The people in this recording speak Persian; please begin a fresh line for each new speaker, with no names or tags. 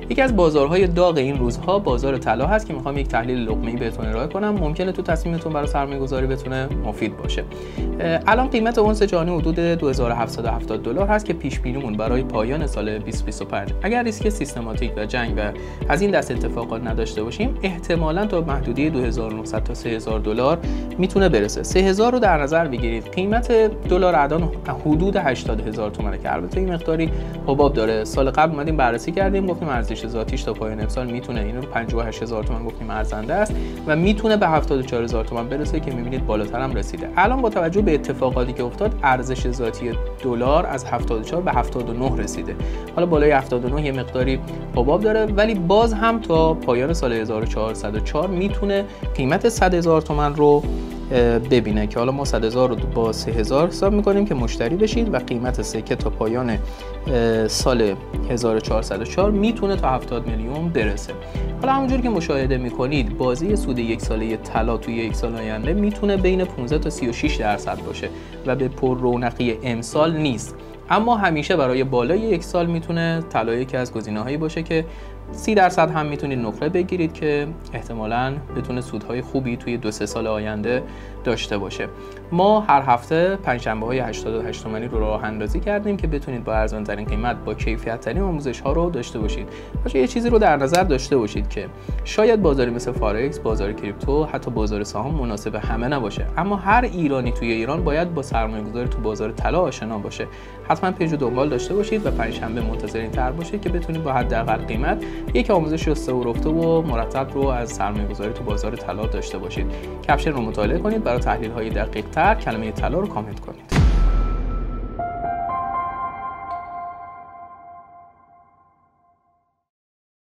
یکی از بازارهای داغ این روزها بازار طلا هست که میخوام یک تحلیل لقمه‌ای بهتون ارائه کنم، ممکنه تو تصمیمتون برای سرمایه‌گذاری بتونه مفید باشه. الان قیمت اونس جهانی حدود $2770 هست که پیش بینیمون برای پایان سال 2025 اگر ریسک سیستماتیک و جنگ و از این دست اتفاقات نداشته باشیم احتمالاً تا محدوده 2900 تا $3000 میتونه برسه. 3000 رو در نظر بگیرید. قیمت دلار الان حدود 80000 تومانه که البته این مقداری حباب داره. سال قبل اومدیم بررسی کردیم گفتیم ارزش ذاتیش تا پایان امسال میتونه این رو 58000 تومان گفتیم ارزنده است و میتونه به 74000 تومان برسه که میبینید بالاتر هم رسیده. الان با توجه به اتفاقاتی که افتاد ارزش ذاتی دلار از 74 به 79 رسیده. حالا بالای 79 یه مقداری حباب داره ولی باز هم تا پایان سال 1404 میتونه قیمت 100000 تومان رو ببینه که حالا ما 100000 رو با 3000 حساب میکنیم که مشتری بشید و قیمت سکه تا پایان سال 1404 میتونه تا 70 میلیون برسه. حالا همونجوری که مشاهده میکنید بازی سود یک ساله طلا توی یک سال آینده میتونه بین 15 تا 36% باشه و به پر رونقی امسال نیست، اما همیشه برای بالای یک سال میتونه طلا یکی از گزینه‌هایی باشه که 30% هم میتونید نقره بگیرید که احتمالاً بتونه سودهای خوبی توی 2-3 سال آینده داشته باشه. ما هر هفته پنجشنبه‌های 88 تومانی رو راه اندازی کردیم که بتونید با ارزان‌ترین قیمت با کیفیت‌ترین آموزش‌ها رو داشته باشید. باشه یه چیزی رو در نظر داشته باشید که شاید بازاری مثل فارکس، بازار کریپتو، حتی بازار سهام مناسب همه نباشه، اما هر ایرانی توی ایران باید با سرمایه‌گذاری تو بازار طلا آشنا باشه. حتما پیج رو دنبال داشته باشید و پنجشنبه منتظرین‌تر باشید که بتونید با حداقل قیمت یک آموزش راسته و رفته و مرتب رو از سرمایه‌گذاری تو بازار طلا داشته باشید. کپشن رو مطالعه کنید، برای تحلیل‌های دقیق‌تر کلمه طلا رو کامنت کنید.